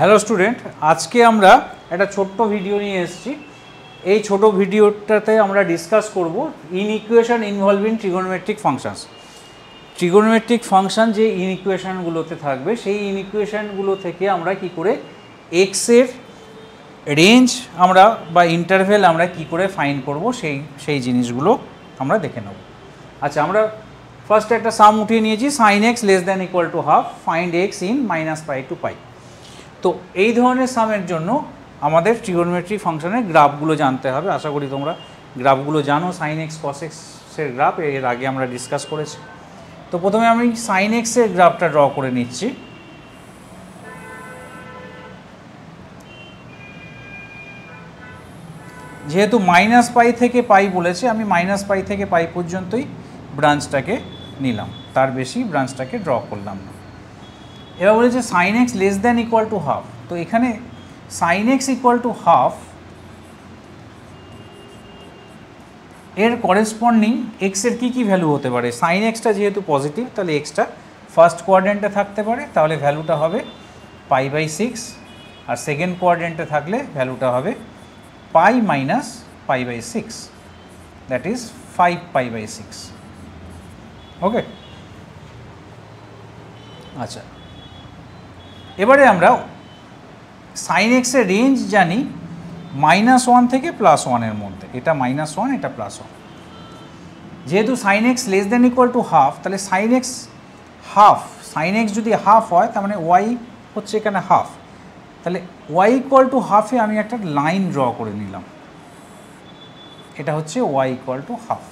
Hello student, আজকে আমরা একটা ছোট্ট ভিডিও নিয়ে এসেছি। এই ছোট ভিডিওটাতে আমরা ডিসকাস করব inequation involving trigonometric functions. Trigonometric function যে ইনইকুয়েশনগুলোতে থাকবে সেই ইনইকুয়েশনগুলো থেকে আমরা কি করে এক্সের রেঞ্জ আমরা বা ইন্টারভেল আমরা কি করে ফাইন্ড করব সেই জিনিসগুলো আমরা দেখে নেব। আচ্ছা, আমরা ফার্স্ট একটা সাম উঠিয়ে নিয়েছি, sine x less than equal to half, find x in minus pi to pi. তো এই ধরনের সামের জন্য আমাদের ট্রিগোনোমেট্রি ফাংশনের গ্রাফগুলো জানতে হবে। আশা করি তোমরা গ্রাফগুলো জানো। সাইন এক্স কস এক্সের গ্রাফ এর আগে আমরা ডিসকাস করেছি। তো প্রথমে আমি সাইন এক্সের গ্রাফটা ড্র করে নিচ্ছি। যেহেতু মাইনাস পাই থেকে পাই বলেছে, আমি মাইনাস পাই থেকে পাই পর্যন্তই ব্রাঞ্চটাকে নিলাম, তার বেশি ব্রাঞ্চটাকে ড্র করলাম না। এবার বলেছে sine x less than equal to half. তো এখানে sine x equal to half এর করেসপন্ডিং এক্সের কী ভ্যালু হতে পারে। সাইন এক্সটা যেহেতু পজিটিভ, তাহলে এক্সটা ফার্স্ট কোয়াড্রেন্টে থাকতে পারে, তাহলে ভ্যালুটা হবে পাই বাই 6, আর সেকেন্ড কোয়াড্রেন্টে থাকলে ভ্যালুটা হবে pi minus pi by 6, that is 5 pi by 6। Okay, আচ্ছা, এবারে আমরা সাইন এক্সের রেঞ্জ জানি -1 থেকে +1 মধ্যে। এটা -1, এটা +1। যেহেতু sine x less than equal to half, তাহলে sine x half, sine x যদি হাফ হয় তার মানে ওয়াই হচ্ছে এখানে হাফ। তাহলে ওয়াই ইকুয়াল টু হাফে আমি একটা লাইন ড্র করে নিলাম, এটা হচ্ছে ওয়াই ইকুয়াল টু হাফ।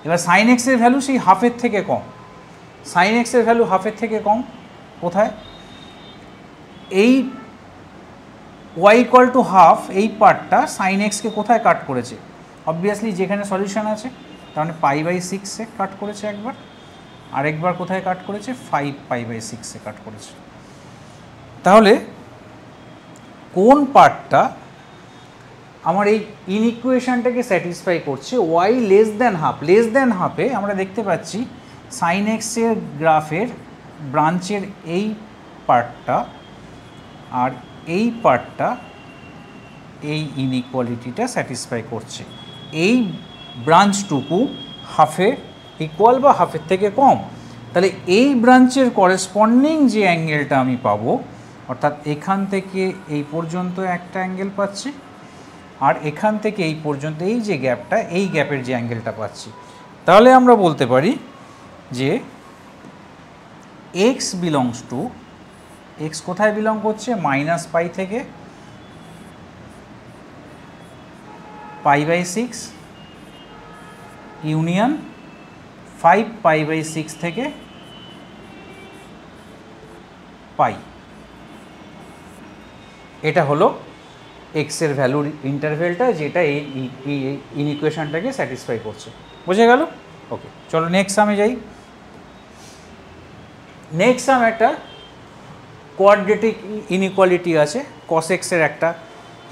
এবার সাইন এক্সের ভ্যালু সেই হাফের থেকে কম। সাইন এক্সের ভ্যালু হাফের থেকে কম কোথায়? এই ওয়াই ইকুয়াল টু হাফ এই পার্টটা সাইন এক্সকে কোথায় কাট করেছে? অবভিয়াসলি যেখানে সলিউশন আছে, তার মানে পাই বাই 6-এ কাট করেছে একবার, আরেকবার কোথায় কাট করেছে? 5 পাই বাই 6-এ কাট করেছে। তাহলে কোন পার্টটা আমার এই ইনইকুয়েশনটাকে স্যাটিসফাই করছে? Y less than half. Less than হাফে আমরা দেখতে পাচ্ছি সাইন এক্সের গ্রাফের ব্রাঞ্চের এই পার্টটা আর এই পার্টটা এই ইনইকুয়ালিটিটা স্যাটিসফাই করছে। এই ব্রাঞ্চটুকু হাফে ইকুয়াল বা হাফের থেকে কম। তাহলে এই ব্রাঞ্চের করেসপন্ডিং যে অ্যাঙ্গেলটা আমি পাবো, অর্থাৎ এখান থেকে এই পর্যন্ত একটা অ্যাঙ্গেল পাচ্ছি, আর এখান থেকে এই পর্যন্ত এই যে গ্যাপটা, এই গ্যাপের যে অ্যাঙ্গেলটা পাচ্ছি, তাহলে আমরা বলতে পারি যে এক্স বিলংস টু, এক্স কোথায় বিলং করছে? মাইনাস পাই থেকে pi by 6 union 5 pi by 6 থেকে পাই। এটা হলো এক্সের ভ্যালুর ইন্টারভেলটা, যেটা এই ইনইকুয়েশনটাকে স্যাটিসফাই করছে। বুঝে গেল? ওকে, চলো নেক্সট সামে যাই। নেক্সট সাম একটা কোয়াড্রেটিক ইনইকুয়ালিটি আছে, কস এক্সের একটা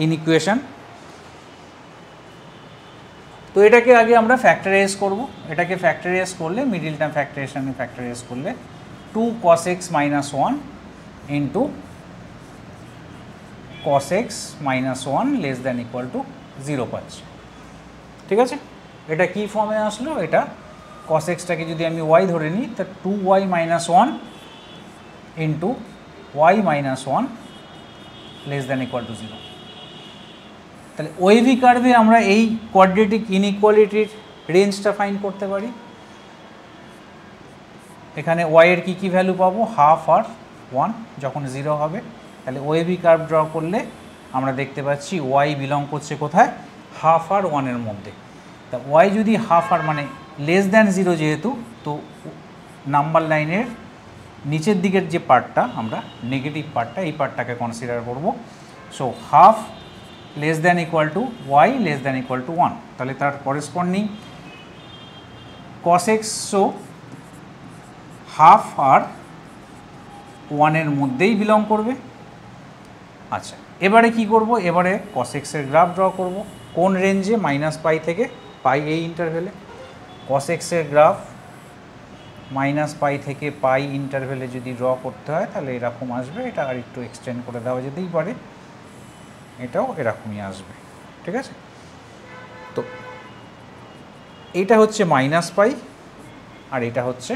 ইনইকুয়েশন। তো এটাকে আগে আমরা ফ্যাক্টরাইজ করব। এটাকে ফ্যাক্টরাইজ করলে, মিডিল টার্ম ফ্যাক্টরাইজেশনে ফ্যাক্টরাইজ করলে 2 cos x minus 1 into cos x minus 1 less than equal to 0 পাচ্ছি। ঠিক আছে, এটা কি ফর্মে আসলো? এটা cos x-টাকে যদি আমি y ধরে নিই, তা 2y minus 1 into y minus 1 less than equal to 0। তাহলে ওয়েভি কার্ভে আমরা এই কোয়াড্রেটিক ইনইকুয়ালিটির রেঞ্জটা ফাইন্ড করতে পারি। এখানে y এর কী ভ্যালু পাবো? হাফ আর 1 যখন 0 হবে। তাহলে ওয়েভি কার্ভ ড্র করলে আমরা দেখতে পাচ্ছি y বিলং করছে কোথায়? হাফ আর 1-এর মধ্যে। তা y যদি হাফ আর মানে লেস দ্যান 0 যেহেতু, তো নাম্বার লাইনের নিচের দিকের যে পার্টটা, আমরা নেগেটিভ পার্টটা, এই পার্টটাকে কনসিডার করব। So half less than equal to Y less than equal to 1। তাহলে তার করেসপন্ডিং কস এক্সও হাফ আর 1-এর মধ্যেই বিলং করবে। আচ্ছা, এবারে কি করব? এবারে কস এক্সের গ্রাফ ড্র করব। কোন রেঞ্জে? মাইনাস পাই থেকে পাই এই ইন্টারভেলে। কস এক্সের গ্রাফ মাইনাস পাই থেকে পাই ইন্টারভেলে যদি ড্র করতে হয় তাহলে এরকম আসবে, এটা আর একটু এক্সটেন্ড করে দেওয়া যেতেই পারে, এটাও এরকমই আসবে, ঠিক আছে। তো এইটা হচ্ছে মাইনাস পাই আর এটা হচ্ছে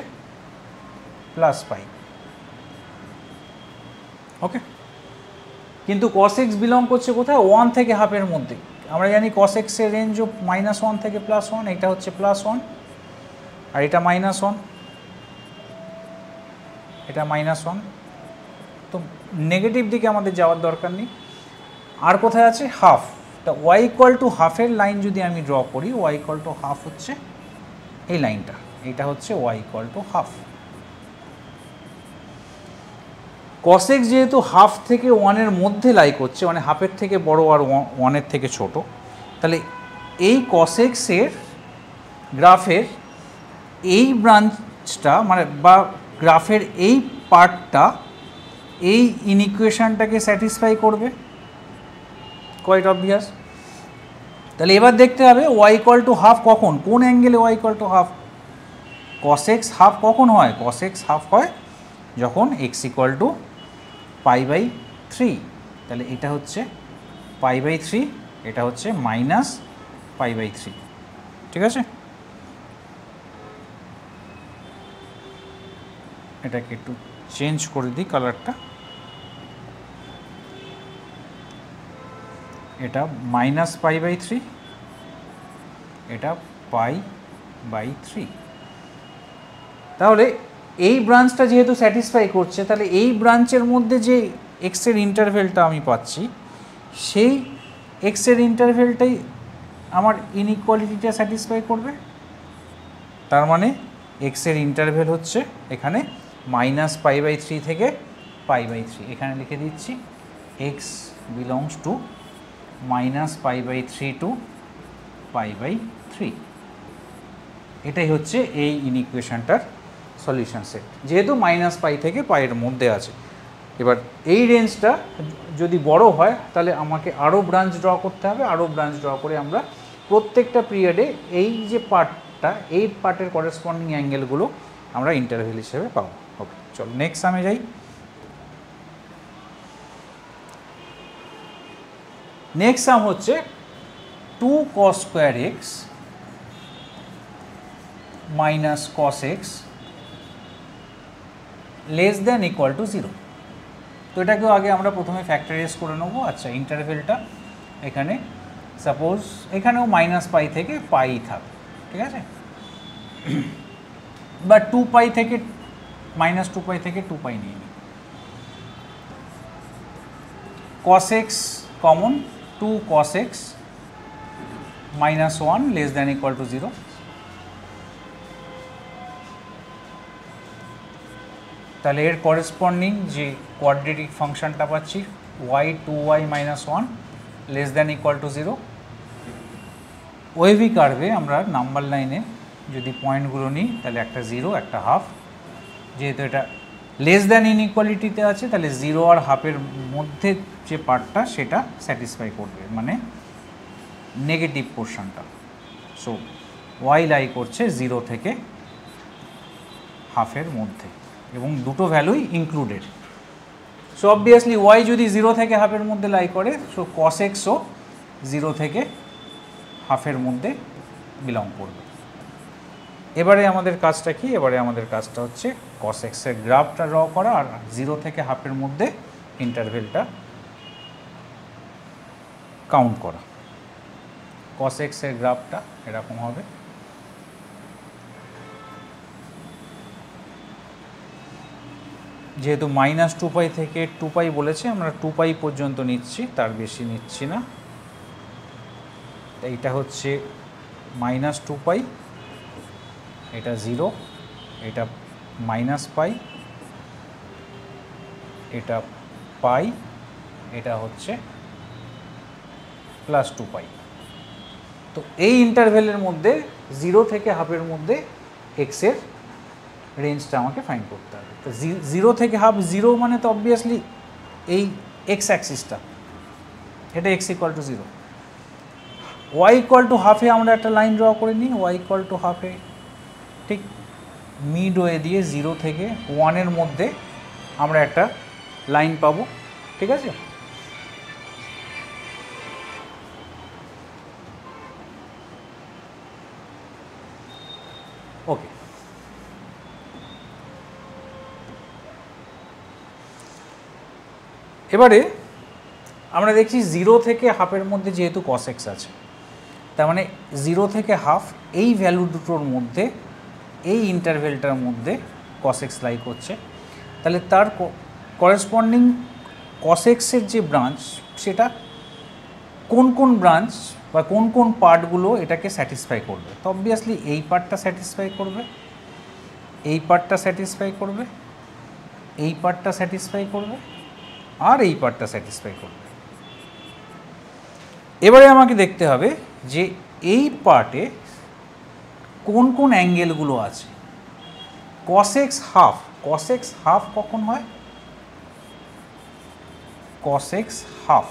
প্লাস পাই, ওকে। কিন্তু cos x বিলং করছে কোথায়? 1 থেকে হাফের মধ্যে। আমরা জানি cos x এর রেঞ্জও -1 থেকে +1, এটা হচ্ছে +1 আর এটা -1, এটা -1। তো নেগেটিভ দিকে আমাদের যাওয়ার দরকার নেই। আর কোথায় আছে? হাফ। তা y = হাফের লাইন যদি আমি ড্র করি, y = হাফ হচ্ছে এই লাইনটা, এটা হচ্ছে y = হাফ। cos x যেহেতু হাফ থেকে 1-এর মধ্যে লাই করছে, মানে হাফের থেকে বড় আর 1-এর থেকে ছোট, তাহলে এই cos x এর গ্রাফের এই ব্রাঞ্চটা মানে বা গ্রাফের এই পার্টটা এই ইনইকুয়েশনটাকে স্যাটিসফাই করবে, কোয়াইট অবভিয়াস। তাহলে এবার দেখতে হবে y = হাফ কখন, কোন অ্যাঙ্গেলে y = half. cos x half কখন হয়? cos x হাফ হয় যখন x = π/3। তাহলে এটা হচ্ছে π/3, এটা হচ্ছে -π/3, ঠিক আছে। এটাকে একটু চেঞ্জ করে দিই কালারটা, এটা -π/3, এটা π/3। তাহলে এই ব্রাঞ্চটা যেহেতু স্যাটিসফাই করছে, তাহলে এই ব্রাঞ্চের মধ্যে যে এক্সের ইন্টারভেলটা আমি পাচ্ছি, সেই এক্সের ইন্টারভেলটাই আমার ইনইকুয়ালিটিটা স্যাটিসফাই করবে। তার মানে এক্সের ইন্টারভেল হচ্ছে এখানে -π/3 থেকে π/3। এখানে লিখে দিচ্ছি x বিলংস টু -π/3 টু π/3। এটাই হচ্ছে এই ইনইকুয়েশনটার সলিউশন সেট, যেহেতু -π থেকে π-এর মধ্যে আছে। এবার এই রেঞ্জটা যদি বড় হয় তাহলে আমাকে আরও ব্রাঞ্চ ড্র করতে হবে, আরও ব্রাঞ্চ ড্র করে আমরা প্রত্যেকটা পিরিয়ডে এই যে পার্টটা, এই পার্টের করেসপন্ডিং অ্যাঙ্গেলগুলো আমরা ইন্টারভেল হিসেবে পাবো। ওকে, চলো নেক্সট সামে যাই। নেক্সট সাম হচ্ছে 2cos² x minus cos x less than equal to 0। তো এটাকেও আগে আমরা প্রথমে ফ্যাক্টরাইজ করে নেব। আচ্ছা, ইন্টারভেলটা এখানে সাপোজ এখানেও -π থেকে π থাকবে, ঠিক আছে, বা 2π থেকে -2π থেকে 2π নিয়ে নিই। cos x common, 2cos x -1 less than equal to 0। তাহলে এর করেসপন্ডিং যে কোয়াড্রেটিক ফাংশনটা পাচ্ছি y 2y - 1 less than equal to 0। Wavy কার্ভে আমরা নাম্বার লাইনে যদি পয়েন্টগুলো নিই তাহলে একটা 0 একটা হাফ, যেহেতু এটা লেস দ্যান ইনইকুয়ালিটিতে আছে তাহলে 0 আর হাফের মধ্যে যে পার্টটা সেটা স্যাটিসফাই করবে, মানে নেগেটিভ পোর্শনটা। সো y লাই করছে 0 থেকে হাফের মধ্যে এবং দুটো ভ্যালুই ইনক্লুডেড। সো অবভিয়াসলি y যদি 0 থেকে হাফের মধ্যে লাই করে, সো cos xও 0 থেকে হাফের মধ্যে বিলং করবে। এবারে আমাদের কাজটা কি? এবারে আমাদের কাজটা হচ্ছে cos x এর গ্রাফটা ড্র করা আর 0 থেকে হাফের মধ্যে ইন্টারভেলটা কাউন্ট করা। cos x এর গ্রাফটা এরকম হবে। যেহেতু -2π থেকে 2π বলেছে, আমরা 2π পর্যন্ত নিচ্ছি, তার বেশি নিচ্ছি না। এইটা হচ্ছে -2π, এটা 0, এটা -π, এটা π, এটা হচ্ছে +2π। তো এই ইন্টারভেলের মধ্যে 0 থেকে হাফের মধ্যে এক্সের রেঞ্জটা আমাকে ফাইন্ড করতে হবে। তো 0 থেকে হাফ, 0 মানে তো অবভিয়াসলি এই এক্স অ্যাক্সিসটা, এটা x = 0। y = হাফে আমরা একটা লাইন ড্র করে নিই, y = হাফে ঠিক মিড ওয়ে দিয়ে 0 থেকে 1-এর মধ্যে আমরা একটা লাইন পাবো, ঠিক আছে? ওকে, এবারে আমরা দেখছি 0 থেকে হাফের মধ্যে যেহেতু cos x আছে, তার মানে 0 থেকে হাফ এই ভ্যালু দুটোর মধ্যে, এই ইন্টারভেলটার মধ্যে cos x লাই করছে। তাহলে তার করেসপন্ডিং cos x এর যে ব্রাঞ্চ, সেটা কোন কোন ব্রাঞ্চ বা কোন কোন পার্টগুলো এটাকে স্যাটিসফাই করবে? তো অবভিয়াসলি এই পার্টটা স্যাটিসফাই করবে, এই পার্টটা স্যাটিসফাই করবে, এই পার্টটা স্যাটিসফাই করবে, আর এই পার্টটা স্যাটিসফাই করবে। এবারে আমাকে দেখতে হবে যে এই পার্টে কোন কোন অ্যাঙ্গেলগুলো আছে। cos x half, cos x half কখন হয়? cos x হাফ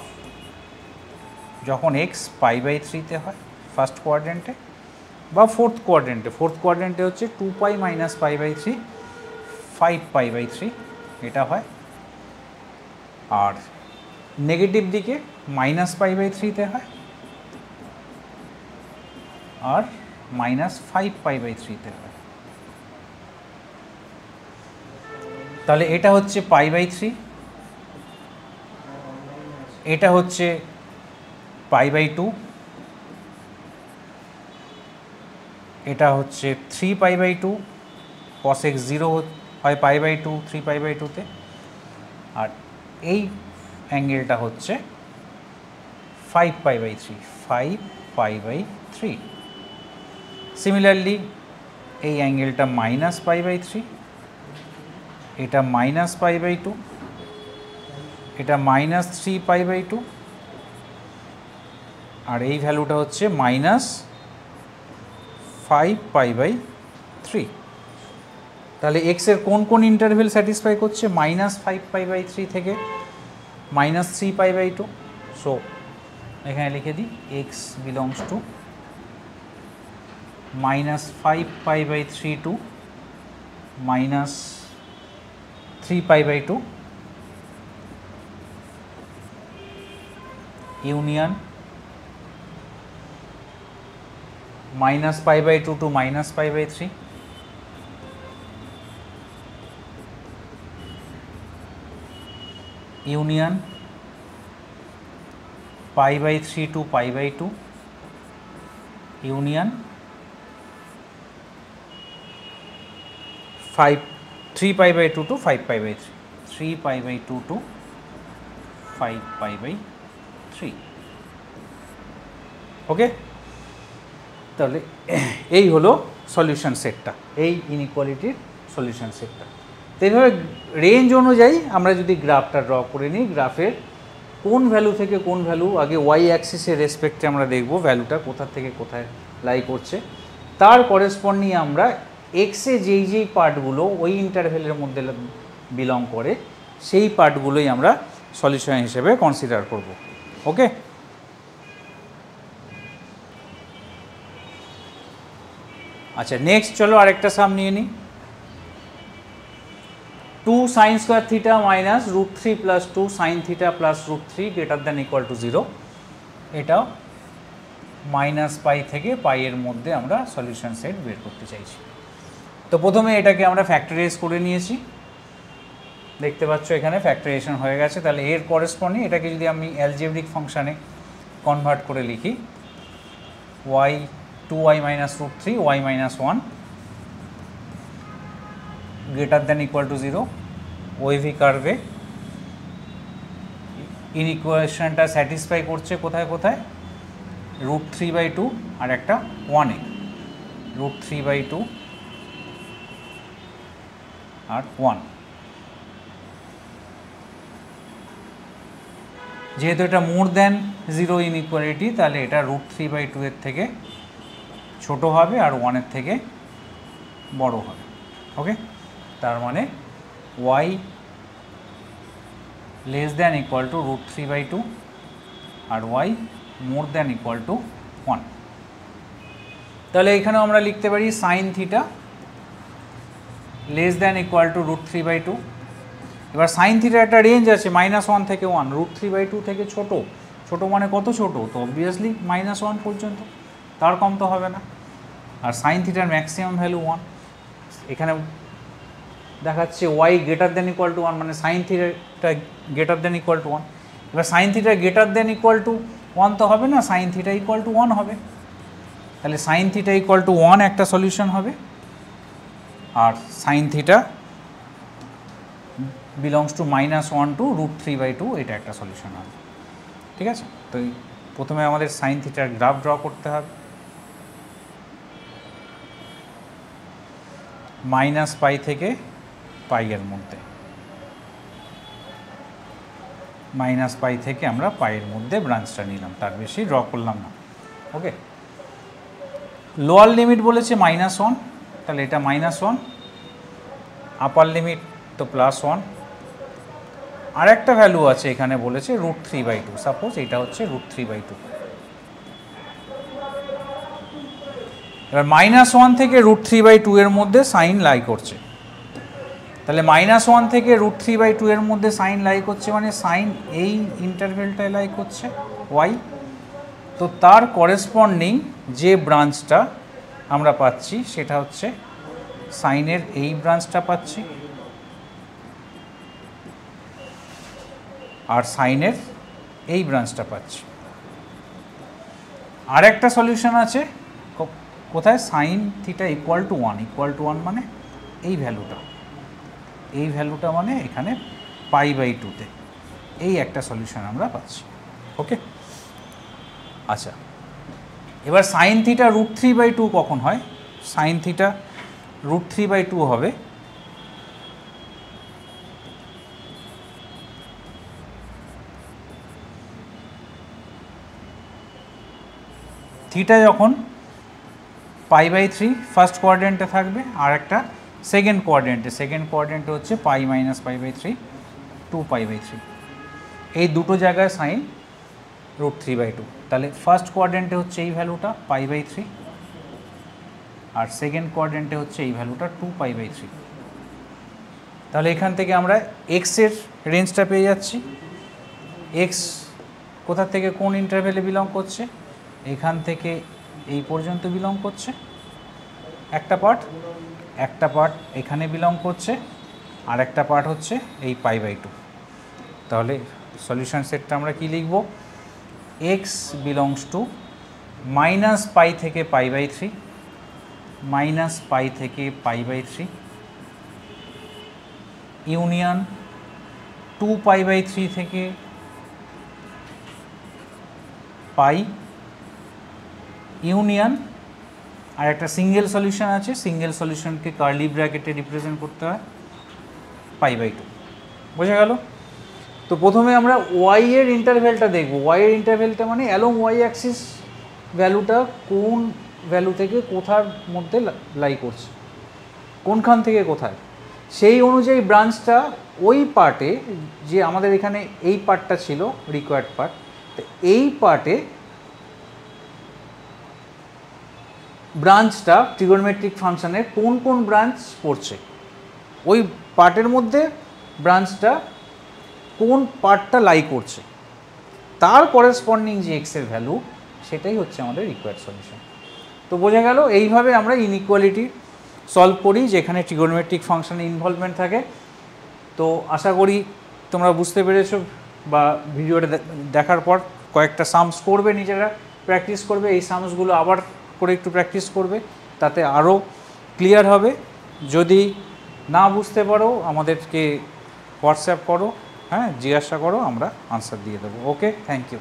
যখন x π/3-তে হয়, ফার্স্ট কোয়াড্রেন্টে বা ফোর্থ কোয়াড্রেন্টে। ফোর্থ কোয়াড্রেন্টে হচ্ছে 2π - π/3, 5π/3 এটা হয়। আর নেগেটিভ দিকে -π/3-তে হয় আর -5π/3-তে হয়। তাহলে এটা হচ্ছে π/3, এটা হচ্ছে π/2, এটা হচ্ছে 3π/2, cos x 0 হয় π/2, 3π/2-তে, আর এই অ্যাঙ্গেলটা হচ্ছে 5π/3, 5π/3। সিমিলারলি এই অ্যাঙ্গেলটা -π/3, এটা -π/2, এটা -3π/2, আর এই ভ্যালুটা হচ্ছে -5π/3। তাহলে x এর কোন কোন ইন্টারভেল স্যাটিসফাই করছে? -5π/3 থেকে -3π/2। সো এখানে লিখে দিই x belongs to -5π/3 to -3π/2 union -π/2 to -π/3 union π/3 to π/2 union 3π/2 to 5π/3, 3π/2 to 5π/3। Okay, তাহলে এই হলো সলিউশন সেটটা, এই ইনইকুয়ালিটির সলিউশন সেটটা। তো এইভাবে রেঞ্জ অনুযায়ী আমরা যদি গ্রাফটা ড্র করে নিই, গ্রাফের কোন ভ্যালু থেকে কোন ভ্যালু, আগে ওয়াই অ্যাক্সিসের রেসপেক্টে আমরা দেখব ভ্যালুটা কোথা থেকে কোথায় লাই করছে, তার করেসপন্ডিং আমরা এক্সে যেই পার্টগুলো ওই ইন্টারভেলের মধ্যে বিলং করে সেই পার্টগুলোই আমরা সলিউশন হিসেবে কনসিডার করব। ওকে, আচ্ছা নেক্সট চলো আরেকটা সাম নিয়ে নিই। 2 sin² θ - √3 + 2 sin θ + √3 > 0। এটা -π থেকে π এর মধ্যে আমরা সলিউশন সেট বের করতে চাইছি। তো প্রথমে এটাকে আমরা ফ্যাক্টরাইজ করে নিয়েছি, দেখতে পাচ্ছ এখানে ফ্যাক্টরাইজেশন হয়ে গেছে। তাহলে এর করেসপন্ডিং এটাকে যদি আমি অ্যালজেব্রিক ফাংশানে কনভার্ট করে লিখি, y 2y - √3 y - 1 > 0, wavy কার্ভে ইনইকুয়েশনটা satisfy করছে কোথায় কোথায়? √3/2 আর একটা 1-এ, √3/2 আর 1। যেহেতু এটা মোর দ্যান 0 ইনইকুয়ালিটি, তাহলে এটা √3/2 এর থেকে ছোট হবে আর 1-এর থেকে বড় হবে। ওকে, তার মানে y less than equal to √3/2 আর y more than equal to 1। তাহলে এখানেও আমরা লিখতে পারি sin θ less than equal to √3/2। এবার সাইন থিটার একটা রেঞ্জ আছে -1 থেকে 1, √3/2 থেকে ছোট, ছোট মানে কত ছোট, তো অবভিয়াসলি -1 পর্যন্ত, তার কম তো হবে না। আর সাইন থিটার ম্যাক্সিমাম ভ্যালু 1, এখানে দেখাচ্ছে y greater than equal to 1, মানে সাইন থিটাটা গ্রেটার দ্যান ইকুয়াল টু 1। এবার sine theta greater than equal to 1 তো হবে না, সাইন থিটা ইকুয়াল টু 1 হবে। তাহলে সাইন থিটা ইকুয়াল টু 1 একটা সলিউশন হবে, আর sine theta belongs to -1 to √3/2 এটা একটা সলিউশন হবে। ঠিক আছে, তো প্রথমে আমাদের সাইন থিটার গ্রাফ ড্র করতে হবে। -π থেকে π এর মধ্যে, -π থেকে আমরা π এর মধ্যে ব্রাঞ্চটা নিলাম, তার বেশি ড্র করলাম না। ওকে, লোয়ার লিমিট বলেছে -1, তাহলে এটা -1, আপার লিমিট তো +1, আর একটা ভ্যালু আছে এখানে বলেছে √3/2, সাপোজ এটা হচ্ছে √3/2। এবার -1 থেকে √3/2 এর মধ্যে সাইন লাই করছে, তাহলে -1 থেকে √3/2 এর মধ্যে সাইন লাই করছে, মানে সাইন এই ইন্টারভেলটায় লাই করছে y, তো তার করেসপন্ডিং যে ব্রাঞ্চটা আমরা পাচ্ছি সেটা হচ্ছে সাইনের এই ব্রাঞ্চটা পাচ্ছি, আর সাইনের এই ব্রাঞ্চটা পাচ্ছি। আর একটা সলিউশন আছে কোথায়, sine theta equal to 1, equal to 1 মানে এই ভ্যালুটা, এই ভ্যালুটা মানে এখানে π/2-তে, এই একটা সলিউশন আমরা পাচ্ছি। ওকে, আচ্ছা, এবার সাইন থিটা √3/2 কখন হয়, সাইন থিটা √3/2 হবে থিটা যখন π/3 ফার্স্ট কোয়াড্রেন্টে থাকবে, আর একটা সেকেন্ড কোয়াড্রেন্টে, সেকেন্ড কোয়াড্রেন্টে হচ্ছে π - π/3 2π/3, এই দুটো জায়গায় সাইন √3/2। তাহলে ফার্স্ট কোয়াড্রেন্টে হচ্ছে এই ভ্যালুটা π/3, আর সেকেন্ড কোয়াড্রেন্টে হচ্ছে এই ভ্যালুটা 2π/3। তাহলে এখান থেকে আমরা এক্সের রেঞ্জটা পেয়ে যাচ্ছি, এক্স কোথা থেকে কোন ইন্টারভ্যালে বিলং করছে, এখান থেকে এই পর্যন্ত বিলং করছে একটা পার্ট, একটা পার্ট এখানে বিলং করছে, আর একটা পার্ট হচ্ছে এই π/2। তাহলে সলিউশন সেটটা আমরা কি লিখব, এক্স বিলংস টু -π থেকে π/3, -π থেকে π/3 ইউনিয়ন 2π/3 থেকে π ইউনিয়ন, আর একটা সিঙ্গেল সলিউশন আছে, সিঙ্গেল সলিউশনকে কার্লি ব্র্যাকেটে রিপ্রেজেন্ট করতে হয় π/2। বোঝা গেল? তো প্রথমে আমরা y এর ইন্টারভ্যালটা দেখব, y এর ইন্টারভ্যালটা মানে অ্যালং y অ্যাক্সিস ভ্যালুটা কোন ভ্যালু থেকে কোথার মধ্যে লাই করছে, কোনখান থেকে কোথায়, সেই অনুযায়ী ব্রাঞ্চটা ওই পার্টে, যে আমাদের এখানে এই পার্টটা ছিল রিকোয়ার্ড পার্ট, তো এই পার্টে ব্রাঞ্চটা ট্রিগোনোমেট্রিক ফাংশনের কোন কোন ব্রাঞ্চ পড়ছে, ওই পার্টের মধ্যে ব্রাঞ্চটা কোন পার্টটা লাই করছে, তার করেসপন্ডিং যে এক্সের ভ্যালু সেটাই হচ্ছে আমাদের রিকোয়ার্ড সলিউশন। তো বোঝা গেল, এইভাবে আমরা ইনইকুয়ালিটি সলভ করি যেখানে ট্রিগোনোমেট্রিক ফাংশনে ইনভলভমেন্ট থাকে। তো আশা করি তোমরা বুঝতে পেরেছো, বা ভিডিওটা দেখার পর কয়েকটা সামস করবে, নিজেরা প্র্যাকটিস করবে, এই সামসগুলো আবার করে একটু প্র্যাকটিস করবে, তাতে আরও ক্লিয়ার হবে। যদি না বুঝতে পারো আমাদেরকে হোয়াটসঅ্যাপ করো, হ্যাঁ জিজ্ঞাসা করো, আমরা আনসার দিয়ে দেবো। ওকে, থ্যাংক ইউ।